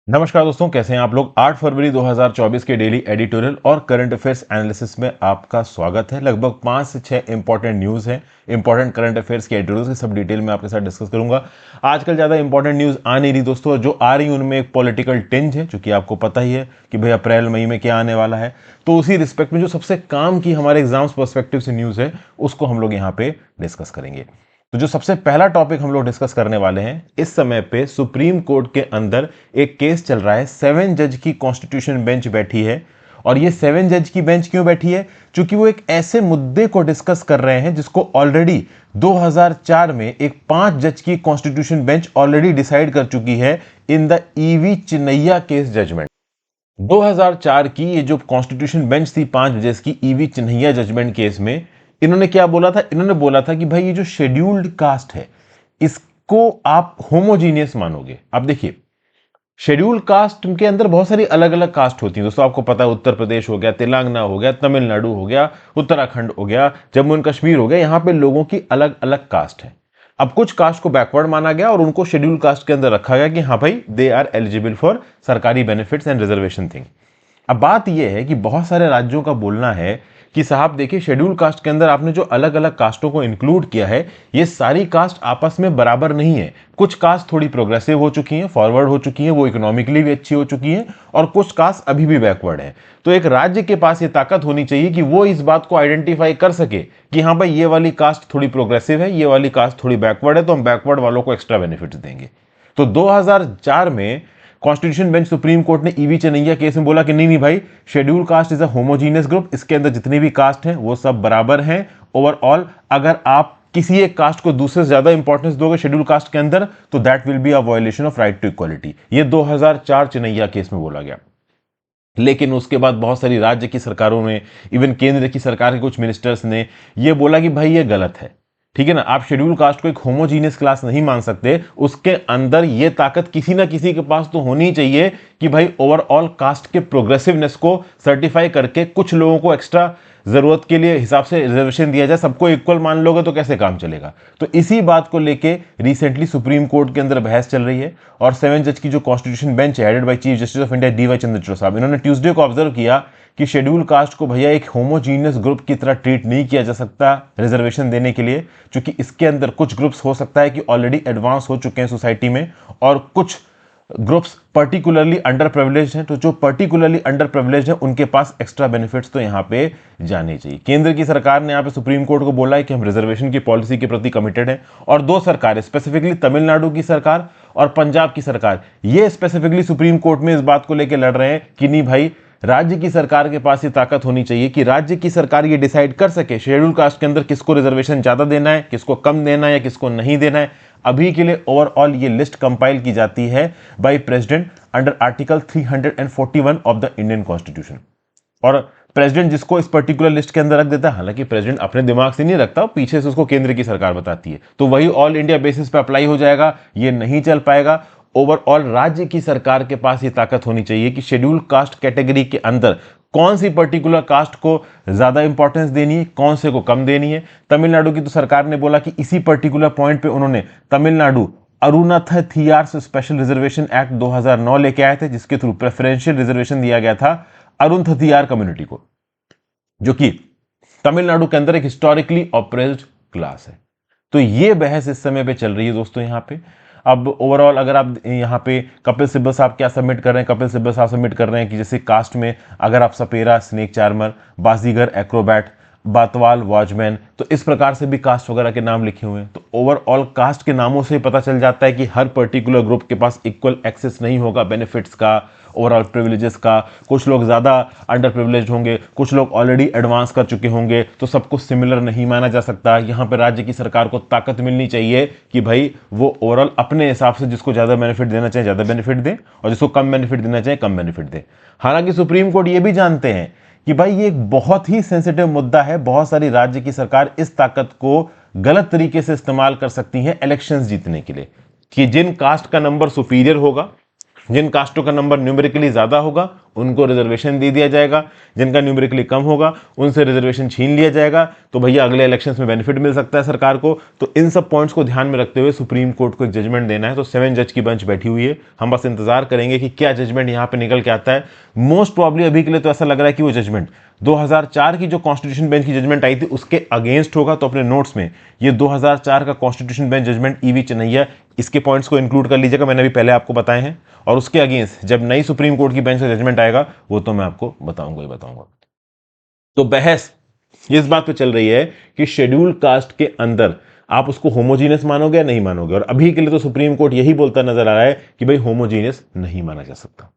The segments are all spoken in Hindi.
नमस्कार दोस्तों, कैसे हैं आप लोग। 8 फरवरी 2024 के डेली एडिटोरियल और करंट अफेयर्स एनालिसिस में आपका स्वागत है। लगभग 5 से 6 इंपॉर्टेंट न्यूज़ हैं, इंपॉर्टेंट करंट अफेयर्स के एडिटोरियल की सब डिटेल में आपके साथ डिस्कस करूंगा। आजकल ज़्यादा इंपॉर्टेंट न्यूज़ आ नहीं रही दोस्तों, और जो आ रही उनमें एक पॉलिटिकल टिंज है, चूंकि आपको पता ही है कि भाई अप्रैल मई में क्या आने वाला है। तो उसी रिस्पेक्ट में जो सबसे काम की हमारे एग्जाम्स पर्सपेक्टिव से न्यूज़ है, उसको हम लोग यहाँ पे डिस्कस करेंगे। तो जो सबसे पहला टॉपिक हम लोग डिस्कस करने वाले हैं, इस समय पे सुप्रीम कोर्ट के अंदर एक केस चल रहा है। 7 जज की कॉन्स्टिट्यूशन बेंच बैठी है। और ये 7 जज की बेंच क्यों बैठी है? क्योंकि वो एक ऐसे मुद्दे को डिस्कस कर रहे हैं जिसको ऑलरेडी 2004 में एक 5 जज की कॉन्स्टिट्यूशन बेंच ऑलरेडी डिसाइड कर चुकी है in the EV Chinnaiah case judgement. 2004 की ये जो कॉन्स्टिट्यूशन बेंच थी 5 जज की ईवी चिन्नैया जजमेंट केस में, इन्होंने क्या बोला था? इन्होंने बोला था कि भाई ये जो शेड्यूल्ड कास्ट है, इसको आप होमोजीनियस मानोगे। अब देखिए, शेड्यूल्ड कास्ट के अंदर बहुत सारी अलग अलग कास्ट होती हैं दोस्तों। आपको पता है, उत्तर प्रदेश हो गया, तेलंगाना हो गया, तमिलनाडु हो गया, उत्तराखंड हो गया, जम्मू एंड कश्मीर हो गया, यहां पे लोगों की अलग अलग कास्ट है। अब कुछ कास्ट को बैकवर्ड माना गया और उनको शेड्यूल कास्ट के अंदर रखा गया कि हाँ भाई, दे आर एलिजिबल फॉर सरकारी बेनिफिट्स एंड रिजर्वेशन थिंग। अब बात यह है कि बहुत सारे राज्यों का बोलना है कि साहब देखिए, शेड्यूल कास्ट के अंदर आपने जो अलग अलग कास्टों को इंक्लूड किया है, ये सारी कास्ट आपस में बराबर नहीं है। कुछ कास्ट थोड़ी प्रोग्रेसिव हो चुकी हैं, फॉरवर्ड हो चुकी हैं, वो इकोनॉमिकली भी अच्छी हो चुकी हैं, और कुछ कास्ट अभी भी बैकवर्ड है। तो एक राज्य के पास ये ताकत होनी चाहिए कि वो इस बात को आइडेंटिफाई कर सके कि हाँ भाई, ये वाली कास्ट थोड़ी प्रोग्रेसिव है, ये वाली कास्ट थोड़ी बैकवर्ड है, तो हम बैकवर्ड वालों को एक्स्ट्रा बेनिफिट्स देंगे। तो 2004 में कॉन्स्टिट्यूशन बेंच सुप्रीम कोर्ट ने ईवी चिन्नैया केस में बोला कि नहीं नहीं भाई, schedule caste is a homogeneous group, इसके अंदर जितनी भी कास्ट हैं वो सब बराबर हैं ओवरऑल। अगर आप किसी एक कास्ट को दूसरे से ज्यादा इंपॉर्टेंस दोगे शेड्यूल कास्ट के अंदर, तो that will be a violation of right to equality. ये 2004 चिन्नैया केस में बोला गया। लेकिन उसके बाद बहुत सारी राज्य की सरकारों ने, इवन केंद्र की सरकार के कुछ मिनिस्टर्स ने ये बोला कि भाई ये गलत है। ठीक है ना, आप शेड्यूल कास्ट को एक होमोजीनियस क्लास नहीं मान सकते। उसके अंदर ये ताकत किसी ना किसी के पास तो होनी चाहिए कि भाई ओवरऑल कास्ट के प्रोग्रेसिवनेस को सर्टिफाई करके कुछ लोगों को एक्स्ट्रा जरूरत के लिए हिसाब से रिजर्वेशन दिया जाए। सबको इक्वल मान लोगे तो कैसे काम चलेगा? तो इसी बात को लेके रिसेंटली सुप्रीम कोर्ट के अंदर बहस चल रही है। और 7 जज की जो कॉन्स्टिट्यूशन बेंच है, headed by chief justice of India D Y Chandrachud साहब, इन्होंने ट्यूसडे को ऑब्जर्व किया कि शेड्यूल कास्ट को भैया एक होमोजीनियस ग्रुप की तरह ट्रीट नहीं किया जा सकता रिजर्वेशन देने के लिए, क्योंकि इसके अंदर कुछ ग्रुप्स हो सकता है कि ऑलरेडी एडवांस हो चुके हैं सोसाइटी में, और कुछ ग्रुप्स पर्टिकुलरली अंडर प्रिविलेज हैं। तो जो पर्टिकुलरली अंडर प्रिविलेज है उनके पास एक्स्ट्रा बेनिफिट्स तो यहां पे जाने चाहिए। केंद्र की सरकार ने यहां पे सुप्रीम कोर्ट को बोला है कि हम रिजर्वेशन की पॉलिसी के प्रति कमिटेड हैं, और दो सरकारें, स्पेसिफिकली तमिलनाडु की सरकार और पंजाब की सरकार, ये स्पेसिफिकली सुप्रीम कोर्ट में इस बात को लेकर लड़ रहे हैं कि नहीं भाई, राज्य की सरकार के पास ये ताकत होनी चाहिए कि राज्य की सरकार ये डिसाइड कर सके शेड्यूल कास्ट के अंदर किसको रिजर्वेशन ज्यादा देना है, किसको कम देना है, या किसको नहीं देना है। अभी के लिए ओवरऑल ये लिस्ट कंपाइल की जाती है by president under article 341 of the Indian constitution. और प्रेसिडेंट जिसको इस पर्टिकुलर लिस्ट के अंदर रख देता है, हालांकि प्रेसिडेंट अपने दिमाग से नहीं रखता, पीछे से उसको केंद्र की सरकार बताती है, तो वही ऑल इंडिया बेसिस पे अप्लाई हो जाएगा। ये नहीं चल पाएगा। ओवरऑल राज्य की सरकार के पास ये ताकत होनी चाहिए कि शेड्यूल कास्ट कैटेगरी के अंदर कौन सी पर्टिकुलर कास्ट को ज्यादा इंपॉर्टेंस देनी है, कौन से को कम देनी है। तमिलनाडु की तो सरकार ने बोला कि इसी पर्टिकुलर पॉइंट पे उन्होंने तमिलनाडु अरुणाथथियार स्पेशल रिजर्वेशन एक्ट 2009 लेके आए थे, जिसके थ्रू प्रेफरेंशियल रिजर्वेशन दिया गया था अरुणथथियार कम्युनिटी को, जो कि तमिलनाडु के अंदर एक हिस्टोरिकली ऑप्रेस्ड क्लास है। तो ये बहस इस समय पे चल रही है दोस्तों यहाँ पे। अब ओवरऑल अगर आप यहाँ पे कपिल सिब्बल साहब क्या सबमिट कर रहे हैं, कपिल सिब्बल साहब सबमिट कर रहे हैं कि जैसे कास्ट में अगर आप सपेरा, स्नेक चार्मर, बाजीगर, एक्रोबैट, बातवाल, वॉचमैन, तो इस प्रकार से भी कास्ट वगैरह के नाम लिखे हुए हैं। तो ओवरऑल कास्ट के नामों से पता चल जाता है कि हर पर्टिकुलर ग्रुप के पास इक्वल एक्सेस नहीं होगा बेनिफिट्स का, ओवरऑल प्रिविलेजेस का। कुछ लोग ज्यादा अंडर प्रिविलेज होंगे, कुछ लोग ऑलरेडी एडवांस कर चुके होंगे, तो सबको सिमिलर नहीं माना जा सकता। यहाँ पे राज्य की सरकार को ताकत मिलनी चाहिए कि भाई वो ओवरऑल अपने हिसाब से जिसको ज्यादा बेनिफिट देना चाहे ज्यादा बेनिफिट दे, और जिसको कम बेनिफिट देना चाहे कम बेनिफिट दे। हालांकि सुप्रीम कोर्ट ये भी जानते हैं कि भाई ये एक बहुत ही सेंसिटिव मुद्दा है। बहुत सारी राज्य की सरकार इस ताकत को गलत तरीके से इस्तेमाल कर सकती है इलेक्शंस जीतने के लिए, कि जिन कास्ट का नंबर सुपीरियर होगा, जिन कास्टों का नंबर न्यूमेरिकली ज्यादा होगा उनको रिजर्वेशन दे दिया जाएगा, जिनका न्यूमेरिकली कम होगा उनसे रिजर्वेशन छीन लिया जाएगा। तो भैया अगले इलेक्शंस में बेनिफिट मिल सकता है सरकार को। तो इन सब पॉइंट्स को ध्यान में रखते हुए सुप्रीम कोर्ट को एक जजमेंट देना है। तो 7 जज की बेंच बैठी हुई है, हम बस इंतजार करेंगे कि क्या जजमेंट यहां पे निकल के आता है। मोस्ट प्रॉब्ली अभी के लिए तो ऐसा लग रहा है कि वो जजमेंट 2004 की जो कॉन्स्टिट्यूशन बेंच की जजमेंट आई थी उसके अगेंस्ट होगा। तो अपने नोट्स में ये 2004 का कॉन्स्टिट्यूशन बेंच जजमेंट ईवी चन्नैया, इसके पॉइंट्स को इंक्लूड कर लीजिएगा, मैंने अभी पहले आपको बताए हैं। और उसके अगेंस्ट जब नई सुप्रीम कोर्ट की बेंच का जजमेंट आएगा वो तो मैं आपको बताऊंगा ही बताऊंगा। तो बहस इस बात पे चल रही है कि शेड्यूल कास्ट के अंदर आप उसको होमोजीनियस मानोगे या नहीं मानोगे। और अभी के लिए तो सुप्रीम कोर्ट यही बोलता नजर आ रहा है कि भाई होमोजीनियस नहीं माना जा सकता।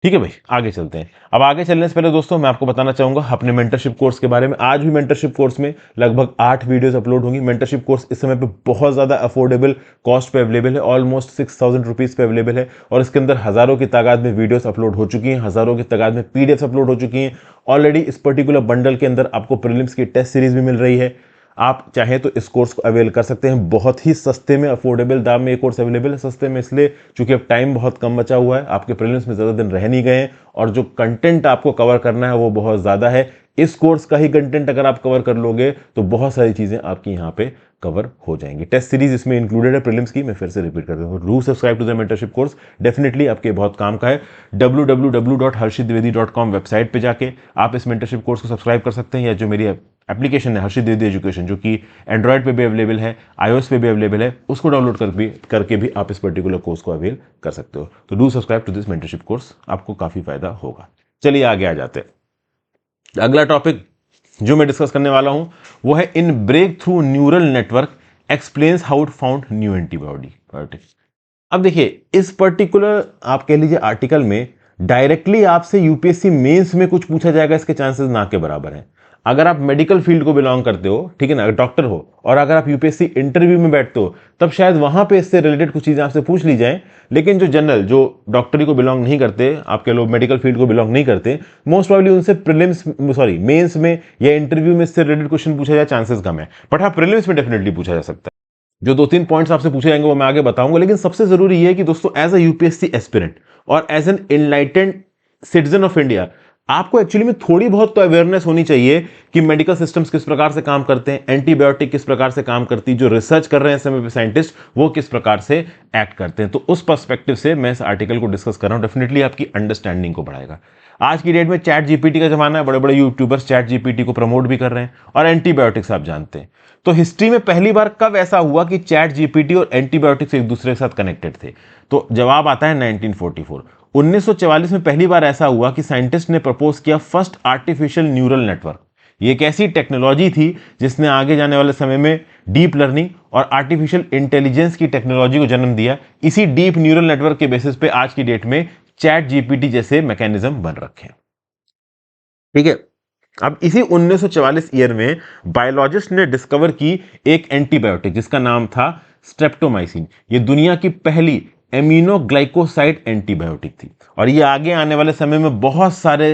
ठीक है भाई, आगे चलते हैं। अब आगे चलने से पहले दोस्तों मैं आपको बताना चाहूंगा अपने मेंटरशिप कोर्स के बारे में। आज भी मेंटरशिप कोर्स में लगभग 8 वीडियोस अपलोड होंगी। मेंटरशिप कोर्स इस समय पे बहुत ज्यादा अफोर्डेबल कॉस्ट पे अवेलेबल है, ऑलमोस्ट 6000 रुपीज पे अवेलेबल है। और इसके अंदर हजारों की तादाद में वीडियोस अपलोड हो चुकी हैं, हजारों की तादाद में पीडीएफ अपलोड हो चुकी हैं। ऑलरेडी इस पर्टिकुलर बंडल के अंदर आपको प्रीलिम्स की टेस्ट सीरीज भी मिल रही है। आप चाहें तो इस कोर्स को अवेल कर सकते हैं, बहुत ही सस्ते में, अफोर्डेबल दाम में ये कोर्स अवेलेबल है। सस्ते में इसलिए चूंकि अब टाइम बहुत कम बचा हुआ है, आपके प्रीलिम्स में ज़्यादा दिन रह नहीं गए हैं और जो कंटेंट आपको कवर करना है वो बहुत ज़्यादा है। इस कोर्स का ही कंटेंट अगर आप कवर कर लोगे तो बहुत सारी चीज़ें आपकी यहाँ पे कवर हो जाएंगी। टेस्ट सीरीज इसमें इंक्लूडेड है प्रीलिम्स की। मैं फिर से रिपीट करता हूँ, do subscribe to the mentorship course, definitely आपके बहुत काम का है। www.harshitdwedi.com वेबसाइट पे जाके आप इस मेंटरशिप कोर्स को सब्सक्राइब कर सकते हैं, या जो मेरी एप्लीकेशन है हर्षित द्विवेदी एजुकेशन, जो कि एंड्रॉयड पे भी अवेलेबल है, iOS पे भी अवेलेबल है, उसको डाउनलोड करके भी आप इस पर्टिकुलर कोर्स को अवेल कर सकते हो। तो do subscribe to this mentorship course, आपको काफी फायदा होगा। चलिए आगे आ जाते हैं। अगला टॉपिक जो मैं डिस्कस करने वाला हूं वो है in breakthrough neural network explains how it found new antibiotic. अब देखिए इस पर्टिकुलर आप कह लीजिए आर्टिकल में डायरेक्टली आपसे यूपीएससी मेंस में कुछ पूछा जाएगा इसके चांसेस ना के बराबर हैं। अगर आप मेडिकल फील्ड को बिलोंग करते हो, ठीक है ना, डॉक्टर हो, और अगर आप यूपीएससी इंटरव्यू में बैठते हो तब शायद वहां पे इससे रिलेटेड कुछ चीजें आपसे पूछ ली जाए। लेकिन जो जनरल, जो डॉक्टरी को बिलोंग नहीं करते, आपके लोग मेडिकल फील्ड को बिलोंग नहीं करते, मोस्ट प्रोबेबली उनसे मेंस में या इंटरव्यू में इससे रिलेटेड क्वेश्चन पूछा जाए चांसेस कम है। बट हाँ, प्रीलिम्स में डेफिनेटली पूछा जा सकता है। जो 2-3 पॉइंट्स आपसे पूछे जाएंगे वो मैं आगे बताऊंगा। लेकिन सबसे जरूरी ये है कि दोस्तों एज अ यूपीएससी एस्पिरेंट और as an enlightened citizen of India आपको एक्चुअली में थोड़ी बहुत तो अवेयरनेस होनी चाहिए कि मेडिकल सिस्टम्स किस प्रकार से काम करते हैं, एंटीबायोटिक किस प्रकार से काम करती है, जो रिसर्च कर रहे हैं समय पे साइंटिस्ट वो किस प्रकार से एक्ट करते हैं। तो उस पर्सपेक्टिव से मैं इस आर्टिकल को डिस्कस कर रहा हूं, डेफिनेटली आपकी अंडरस्टैंडिंग को बढ़ाएगा। आज की डेट में चैट जीपीटी का जमाना है, बड़े बड़े यूट्यूबर्स चैट जीपीटी को प्रमोट भी कर रहे हैं। और एंटीबायोटिक्स आप जानते हैं, तो हिस्ट्री में पहली बार कब ऐसा हुआ कि चैट जीपीटी और एंटीबायोटिक्स एक दूसरे के साथ कनेक्टेड थे? तो जवाब आता है 1944। 1944 में पहली बार ऐसा हुआ कि साइंटिस्ट ने प्रपोज किया फर्स्ट आर्टिफिशियल न्यूरल नेटवर्क। ये एक ऐसी टेक्नोलॉजी थी जिसने आगे जाने वाले समय में डीप लर्निंग और आर्टिफिशियल इंटेलिजेंस की टेक्नोलॉजी को जन्म दिया। इसी डीप न्यूरल नेटवर्क के बेसिस पे आज की डेट में चैट जीपीटी जैसे मैकेनिज्म बन रखे हैं। ठीक है, अब इसी 1944 ईयर में बायोलॉजिस्ट ने डिस्कवर की एक एंटीबायोटिक जिसका नाम था स्ट्रेप्टोमाइसिन। ये दुनिया की पहली एमिनोग्लाइकोसाइड एंटीबायोटिक थी और ये आगे आने वाले समय में बहुत सारे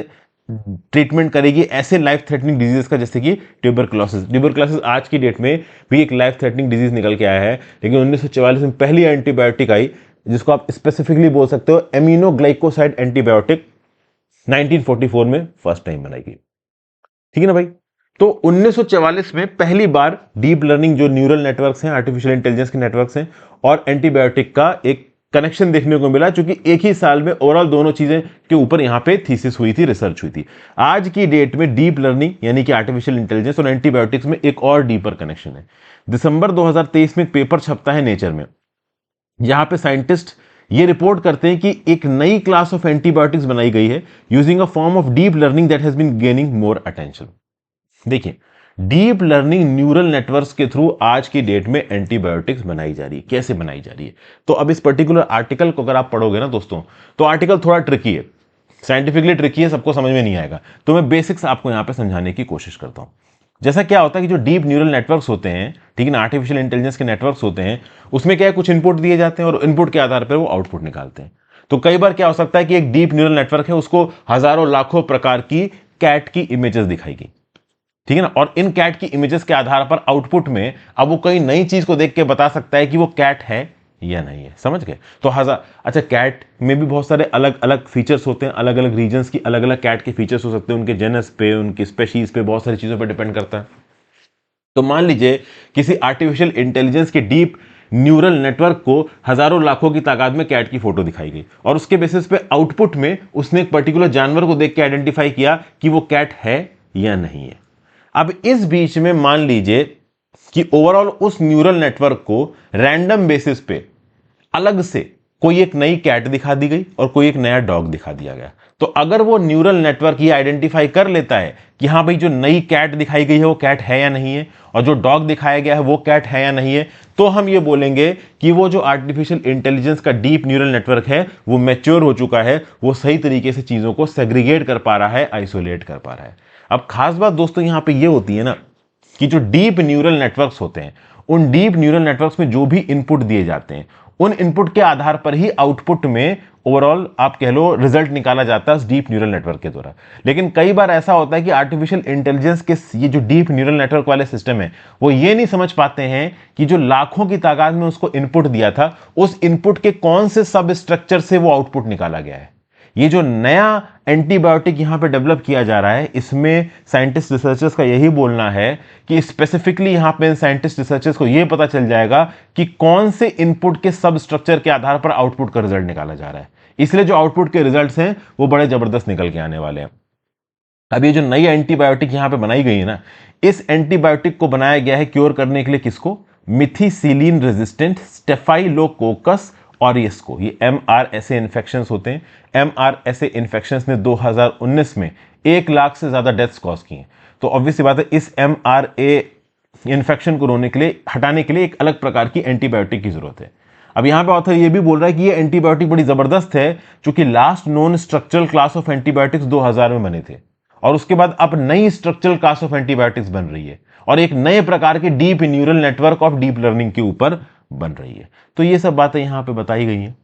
ट्रीटमेंट करेगी ऐसे लाइफ थ्रेटनिंग डिजीज का, जैसे कि ट्यूबरकुलोसिस। ट्यूबरकुलोसिस आज की डेट में भी एक लाइफ थ्रेटनिंग डिजीज निकल के आया है, लेकिन 1944 में पहली एंटीबायोटिक आई जिसको आप स्पेसिफिकली बोल सकते हो एमिनोग्लाइकोसाइड एंटीबायोटिक, 1944 में फर्स्ट टाइम बनाई गई। ठीक है ना भाई। तो 1944 में पहली बार डीप लर्निंग जो न्यूरल नेटवर्क्स हैं, आर्टिफिशियल इंटेलिजेंस के नेटवर्क्स हैं, और एंटीबायोटिक का एक कनेक्शन देखने को मिला, क्योंकि एक ही साल में ओवरऑल दोनों चीजें के ऊपर यहां पे थीसिस हुई थी, रिसर्च हुई थी। आज की डेट में डीप लर्निंग यानी कि आर्टिफिशियल इंटेलिजेंस और एंटीबायोटिक्स में एक और डीपर कनेक्शन है। दिसंबर 2023 में एक पेपर छपता है नेचर में, जहां पे साइंटिस्ट ये रिपोर्ट करते हैं कि एक नई क्लास ऑफ एंटीबायोटिक्स बनाई गई है using a form of deep learning that has been gaining more attention. देखिए, डीप लर्निंग न्यूरल नेटवर्क्स के थ्रू आज की डेट में एंटीबायोटिक्स बनाई जा रही है। कैसे बनाई जा रही है? तो अब इस पर्टिकुलर आर्टिकल को अगर आप पढ़ोगे ना दोस्तों, तो आर्टिकल थोड़ा ट्रिकी है, साइंटिफिकली ट्रिकी है, सबको समझ में नहीं आएगा। तो मैं बेसिक्स आपको यहां पे समझाने की कोशिश करता हूं। जैसा क्या होता है कि जो डीप न्यूरल नेटवर्क्स होते हैं, ठीक है ना, आर्टिफिशियल इंटेलिजेंस के नेटवर्क्स होते हैं, उसमें क्या है, कुछ इनपुट दिए जाते हैं और इनपुट के आधार पर वो आउटपुट निकालते हैं। तो कई बार क्या हो सकता है कि एक डीप न्यूरल नेटवर्क है, उसको हजारों लाखों प्रकार की कैट की इमेजेस दिखाई गई, ठीक है ना, और इन कैट की इमेजेस के आधार पर आउटपुट में अब वो कोई नई चीज को देख के बता सकता है कि वो कैट है या नहीं है, समझ गए? तो हजार, अच्छा कैट में भी बहुत सारे अलग अलग फीचर्स होते हैं, अलग अलग रीजन्स की अलग अलग कैट के फीचर्स हो सकते हैं, उनके जेनस पे, उनकी स्पेशीज पे, बहुत सारी चीज़ों पर डिपेंड करता है। तो मान लीजिए किसी आर्टिफिशियल इंटेलिजेंस के डीप न्यूरल नेटवर्क को हजारों लाखों की तादाद में कैट की फोटो दिखाई गई और उसके बेसिस पे आउटपुट में उसने एक पर्टिकुलर जानवर को देख के आइडेंटिफाई किया कि वो कैट है या नहीं है। अब इस बीच में मान लीजिए कि ओवरऑल उस न्यूरल नेटवर्क को रैंडम बेसिस पे अलग से कोई एक नई कैट दिखा दी गई और कोई एक नया डॉग दिखा दिया गया। तो अगर वो न्यूरल नेटवर्क ये आइडेंटिफाई कर लेता है कि हाँ भाई जो नई कैट दिखाई गई है वो कैट है या नहीं है, और जो डॉग दिखाया गया है वो कैट है या नहीं है, तो हम ये बोलेंगे कि वो जो आर्टिफिशियल इंटेलिजेंस का डीप न्यूरल नेटवर्क है वो मैच्योर हो चुका है, वो सही तरीके से चीजों को सेग्रीगेट कर पा रहा है, आइसोलेट कर पा रहा है। अब खास बात दोस्तों यहां पे ये होती है ना कि जो डीप न्यूरल नेटवर्क्स होते हैं, उन डीप न्यूरल नेटवर्क्स में जो भी इनपुट दिए जाते हैं, उन इनपुट के आधार पर ही आउटपुट में ओवरऑल आप कह लो रिजल्ट निकाला जाता है उस डीप न्यूरल नेटवर्क के द्वारा। लेकिन कई बार ऐसा होता है कि आर्टिफिशियल इंटेलिजेंस के ये जो डीप न्यूरल नेटवर्क वाले सिस्टम है वो ये नहीं समझ पाते हैं कि जो लाखों की तादाद में उसको इनपुट दिया था, उस इनपुट के कौन से सब स्ट्रक्चर से वो आउटपुट निकाला गया है। ये जो नया एंटीबायोटिक यहां पे डेवलप किया जा रहा है, इसमें साइंटिस्ट रिसर्चर्स का यही बोलना है कि स्पेसिफिकली यहां पे साइंटिस्ट रिसर्चर्स को यह पता चल जाएगा कि कौन से इनपुट के सब स्ट्रक्चर के आधार पर आउटपुट का रिजल्ट निकाला जा रहा है। इसलिए जो आउटपुट के रिजल्ट्स हैं वो बड़े जबरदस्त निकल के आने वाले हैं। अब ये जो नई एंटीबायोटिक यहां पे बनाई गई है ना, इस एंटीबायोटिक को बनाया गया है क्योर करने के लिए किसको? मिथिसिलिन रेजिस्टेंट स्टेफाइलोकोकस ऑरियस को। ये MRSA इन्फेक्शंस होते हैं। MRSA इन्फेक्शंस ने 2019 में 1 लाख से ज्यादा डेथ्स कॉज की हैं। तो ऑब्वियस सी बात है इस MRA इन्फेक्शन को रोकने के लिए, हटाने के लिए एक अलग प्रकार की एंटीबायोटिक की जरूरत है। अब यहां पे ऑथर ये भी बोल रहा है कि ये एंटीबायोटिक बड़ी जबरदस्त है, क्योंकि last known structural class of antibiotics 2000 में बने थे और उसके बाद अब नई स्ट्रक्चरल क्लास ऑफ एंटीबायोटिक्स बन रही है और एक नए प्रकार के deep neural network of deep learning के ऊपर बन रही है। तो ये सब बातें यहां पे बताई गई हैं,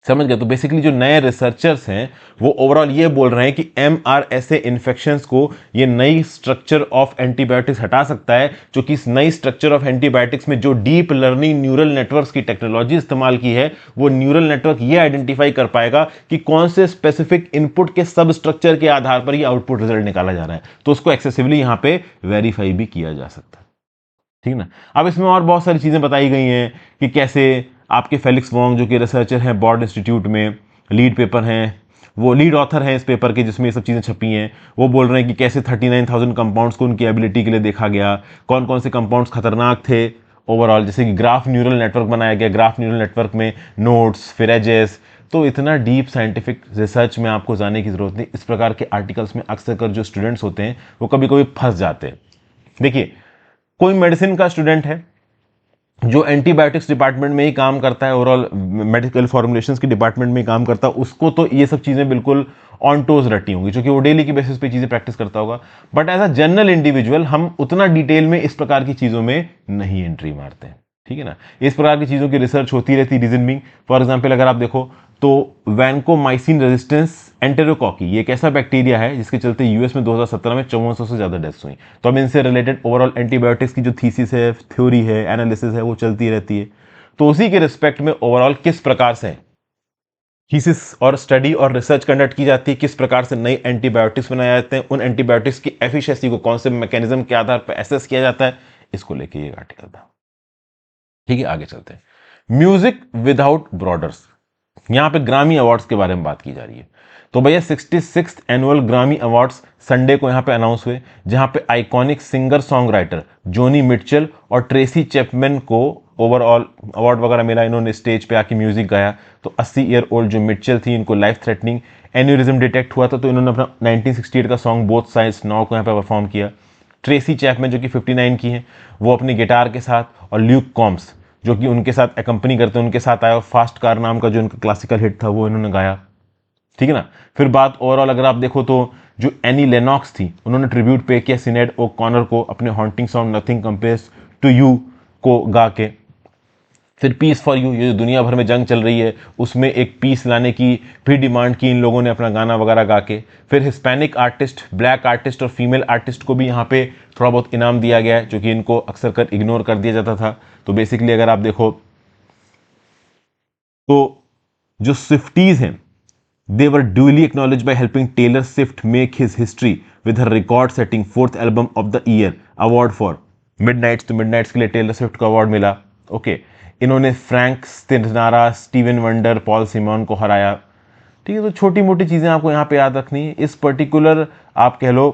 समझ गए? तो बेसिकली जो नए रिसर्चर्स हैं वो ओवरऑल ये बोल रहे हैं कि MRSA इन्फेक्शंस को ये नई स्ट्रक्चर ऑफ एंटीबायोटिक्स हटा सकता है, जो कि इस नई स्ट्रक्चर ऑफ एंटीबायोटिक्स में जो डीप लर्निंग न्यूरल नेटवर्क्स की टेक्नोलॉजी इस्तेमाल की है, वो न्यूरल नेटवर्क ये आइडेंटिफाई कर पाएगा कि कौन से स्पेसिफिक इनपुट के सब स्ट्रक्चर के आधार पर ये आउटपुट रिजल्ट निकाला जा रहा है। तो उसको एक्सेसिवली यहां पे वेरीफाई भी किया जा सकता है, ठीक ना? अब इसमें और बहुत सारी चीजें बताई गई हैं कि कैसे आपके फेलिक्स वोंग जो कि रिसर्चर हैं बॉर्ड इंस्टीट्यूट में, लीड पेपर हैं, वो लीड ऑथर हैं इस पेपर के जिसमें ये सब चीज़ें छपी हैं, वो बोल रहे हैं कि कैसे 39,000 कंपाउंड्स को उनकी एबिलिटी के लिए देखा गया, कौन कौन से कंपाउंड्स खतरनाक थे ओवरऑल, जैसे कि ग्राफ न्यूरल नेटवर्क बनाया गया, ग्राफ न्यूरल नेटवर्क में नोड्स फिर एजेस। तो इतना डीप साइंटिफिक रिसर्च में आपको जाने की ज़रूरत नहीं। इस प्रकार के आर्टिकल्स में अक्सर कर जो स्टूडेंट्स होते हैं वो कभी कभी फंस जाते हैं। देखिए, कोई मेडिसिन का स्टूडेंट है जो एंटीबायोटिक्स डिपार्टमेंट में ही काम करता है, ओवरऑल मेडिकल फॉर्मुलेशंस की डिपार्टमेंट में ही काम करता है, उसको तो ये सब चीज़ें बिल्कुल ऑन टोज रटी होंगी, क्योंकि वो डेली की बेसिस पे चीज़ें प्रैक्टिस करता होगा। But as a general individual हम उतना डिटेल में इस प्रकार की चीज़ों में नहीं एंट्री मारते हैं, ठीक है ना? इस प्रकार की चीज़ों की रिसर्च होती रहती है रीजन बिंग। फॉर एग्जाम्पल अगर आप देखो तो वैनकोमाइसिन रेजिस्टेंस एंटेरोकॉकी ये एक ऐसा बैक्टीरिया है जिसके चलते यूएस में 2017 में 5400 से ज़्यादा डेथ्स हुई। तो अब इनसे रिलेटेड ओवरऑल एंटीबायोटिक्स की जो थीसिस है, थ्योरी है, एनालिसिस है, वो चलती रहती है। तो उसी के रिस्पेक्ट में ओवरऑल किस प्रकार से थीसिस और स्टडी और रिसर्च कंडक्ट की जाती है, किस प्रकार से नए एंटीबायोटिक्स बनाए जाते हैं, उन एंटीबायोटिक्स की एफिशिएंसी को कौन से मैकेनिज्म के आधार पर एसेस किया जाता है, इसको लेके ये आर्टिकल था, ठीक है? आगे चलते हैं। म्यूजिक विदाउट बॉर्डर्स, यहां पे ग्रामी अवार्ड्स के बारे में बात की जा रही है। तो भैया 66th एनुअल ग्रामी अवार्ड्स संडे को यहां पे अनाउंस हुए, जहां पे आइकॉनिक सिंगर सॉन्ग राइटर जोनी मिटचेल और ट्रेसी चैपमैन को ओवरऑल अवार्ड वगैरह मिला। इन्होंने स्टेज पे आके म्यूजिक गाया। तो 80 ईयर ओल्ड जो मिटचेल थी, इनको लाइफ थ्रेटनिंग एन्यूरिज्म डिटेक्ट हुआ था, तो इन्होंने अपना 1968 का सॉन्ग बोथ साइड्स नाउ को यहाँ पे परफॉर्म किया। ट्रेसी चैपमैन जो कि 59 की हैं, वो अपने गिटार के साथ, और ल्यूक कॉम्स जो कि उनके साथ एकम्पनी करते हैं, उनके साथ आया, और फास्ट कार नाम का जो उनका क्लासिकल हिट था वो इन्होंने गाया, ठीक है ना? फिर बात ओवरऑल अगर आप देखो तो जो एनी लेनॉक्स थी, उन्होंने ट्रिब्यूट पे किया सिनेड ओ कॉनर को अपने haunting song nothing compares to you को गा के। फिर पीस फॉर यू, ये जो दुनिया भर में जंग चल रही है उसमें एक पीस लाने की भी डिमांड की इन लोगों ने अपना गाना वगैरह गा के। फिर हिस्पैनिक आर्टिस्ट, ब्लैक आर्टिस्ट और फीमेल आर्टिस्ट को भी यहाँ पे थोड़ा बहुत इनाम दिया गया है, जो कि इनको अक्सर कर इग्नोर कर दिया जाता था। तो बेसिकली अगर आप देखो तो जो स्विफ्टीज हैं, they were duly acknowledged by helping Taylor Swift make his history with her record-setting fourth album of the year award for Midnights। तो Midnights के लिए टेलर स्विफ्ट को अवार्ड मिला। ओके, इन्होंने Frank Sinatra, Steven Wonder, Paul Simon को हराया। ठीक है, तो छोटी मोटी चीज़ें आपको यहाँ पे याद रखनी है। इस पर्टिकुलर आप कह लो